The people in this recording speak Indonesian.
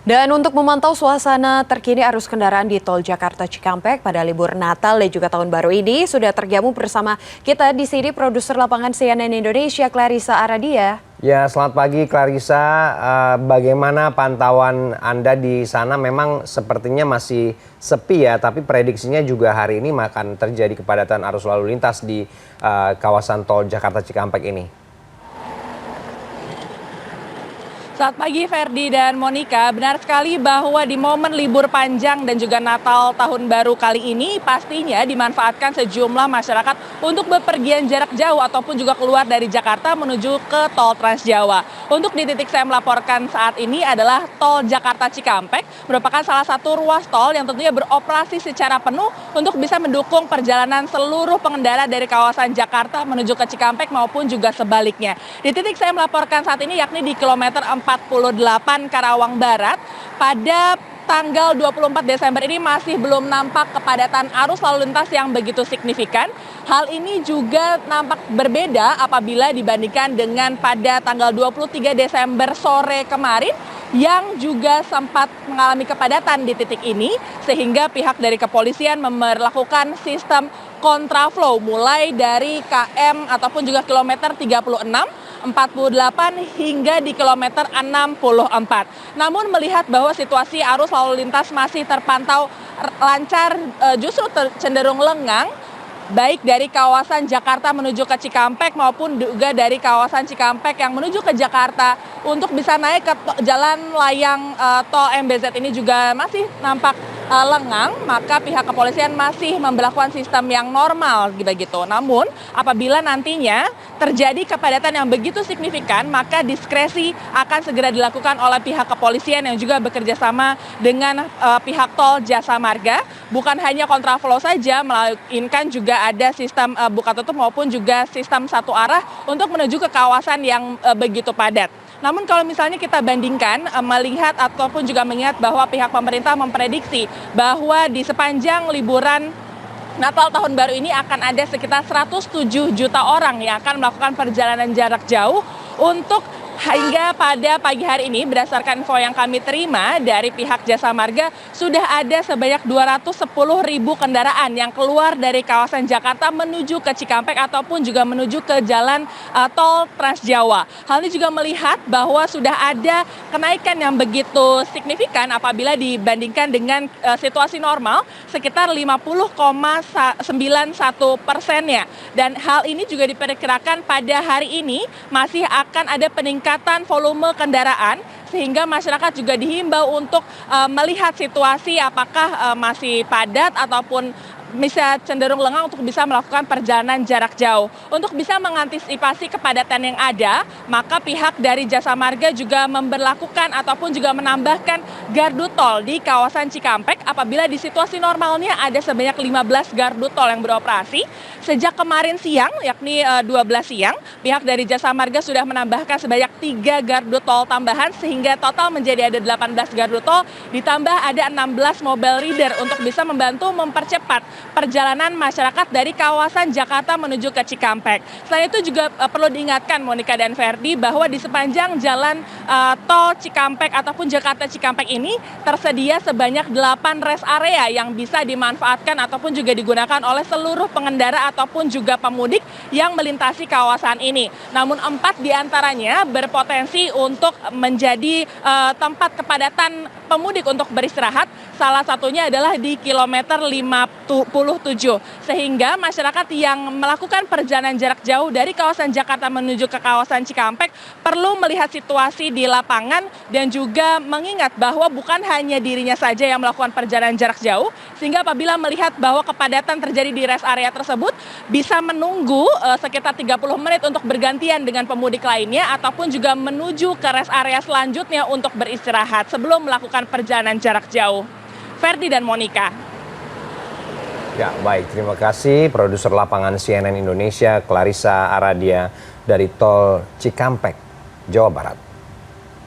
Dan untuk memantau suasana terkini arus kendaraan di Tol Jakarta Cikampek pada libur Natal dan juga Tahun Baru ini sudah tergabung bersama kita di sini produser lapangan CNN Indonesia Clarissa Aradia. Ya, selamat pagi Clarissa. Bagaimana pantauan Anda di sana? Memang sepertinya masih sepi ya, tapi prediksinya juga hari ini akan terjadi kepadatan arus lalu lintas di kawasan Tol Jakarta Cikampek ini. Selamat pagi Ferdi dan Monica, benar sekali bahwa di momen libur panjang dan juga Natal Tahun Baru kali ini pastinya dimanfaatkan sejumlah masyarakat untuk bepergian jarak jauh ataupun juga keluar dari Jakarta menuju ke Tol Trans Jawa. Untuk di titik saya melaporkan saat ini adalah Tol Jakarta Cikampek, merupakan salah satu ruas tol yang tentunya beroperasi secara penuh untuk bisa mendukung perjalanan seluruh pengendara dari kawasan Jakarta menuju ke Cikampek maupun juga sebaliknya. Di titik saya melaporkan saat ini yakni di kilometer 48 Karawang Barat, pada tanggal 24 Desember ini masih belum nampak kepadatan arus lalu lintas yang begitu signifikan. Hal ini juga nampak berbeda apabila dibandingkan dengan pada tanggal 23 Desember sore kemarin yang juga sempat mengalami kepadatan di titik ini, sehingga pihak dari kepolisian memperlakukan sistem kontraflow mulai dari KM ataupun juga kilometer 36, 48 hingga di kilometer 64. Namun melihat bahwa situasi arus lalu lintas masih terpantau lancar, justru cenderung lengang, baik dari kawasan Jakarta menuju ke Cikampek maupun juga dari kawasan Cikampek yang menuju ke Jakarta. Untuk bisa naik ke jalan layang tol MBZ ini juga masih nampak lengang, maka pihak kepolisian masih memberlakukan sistem yang normal begitu. Namun apabila nantinya terjadi kepadatan yang begitu signifikan, maka diskresi akan segera dilakukan oleh pihak kepolisian yang juga bekerja sama dengan pihak Tol Jasa Marga. Bukan hanya kontraflow saja, melainkan juga ada sistem buka tutup maupun juga sistem satu arah untuk menuju ke kawasan yang begitu padat. Namun kalau misalnya kita bandingkan, melihat ataupun juga mengingat bahwa pihak pemerintah memprediksi bahwa di sepanjang liburan Natal Tahun Baru ini akan ada sekitar 107 juta orang yang akan melakukan perjalanan jarak jauh. Untuk hingga pada pagi hari ini, berdasarkan info yang kami terima dari pihak Jasa Marga, sudah ada sebanyak 210 ribu kendaraan yang keluar dari kawasan Jakarta menuju ke Cikampek ataupun juga menuju ke jalan Tol Trans Jawa. Hal ini juga melihat bahwa sudah ada kenaikan yang begitu signifikan apabila dibandingkan dengan situasi normal, sekitar 50,91%-nya. Dan hal ini juga diperkirakan pada hari ini masih akan ada peningkatan volume kendaraan, sehingga masyarakat juga dihimbau untuk melihat situasi apakah masih padat ataupun bisa cenderung lengang untuk bisa melakukan perjalanan jarak jauh. Untuk bisa mengantisipasi kepadatan yang ada, maka pihak dari Jasa Marga juga memberlakukan ataupun juga menambahkan gardu tol di kawasan Cikampek apabila di situasi normalnya ada sebanyak 15 gardu tol yang beroperasi. Sejak kemarin siang, yakni 12 siang, pihak dari Jasa Marga sudah menambahkan sebanyak 3 gardu tol tambahan sehingga total menjadi ada 18 gardu tol, ditambah ada 16 mobile reader untuk bisa membantu mempercepat perjalanan masyarakat dari kawasan Jakarta menuju ke Cikampek. Selain itu juga perlu diingatkan Monica dan Ferdi bahwa di sepanjang jalan tol Cikampek ataupun Jakarta Cikampek ini tersedia sebanyak 8 rest area yang bisa dimanfaatkan ataupun juga digunakan oleh seluruh pengendara ataupun juga pemudik yang melintasi kawasan ini. Namun 4 diantaranya berpotensi untuk menjadi tempat kepadatan pemudik untuk beristirahat. Salah satunya adalah di kilometer 57. Sehingga masyarakat yang melakukan perjalanan jarak jauh dari kawasan Jakarta menuju ke kawasan Cikampek perlu melihat situasi di lapangan dan juga mengingat bahwa bukan hanya dirinya saja yang melakukan perjalanan jarak jauh, sehingga apabila melihat bahwa kepadatan terjadi di rest area tersebut bisa menunggu sekitar 30 menit untuk bergantian dengan pemudik lainnya ataupun juga menuju ke rest area selanjutnya untuk beristirahat sebelum melakukan perjalanan jarak jauh. Ferdi dan Monica. Ya, baik. Terima kasih produser lapangan CNN Indonesia Clarissa Aradia dari Tol Cikampek, Jawa Barat.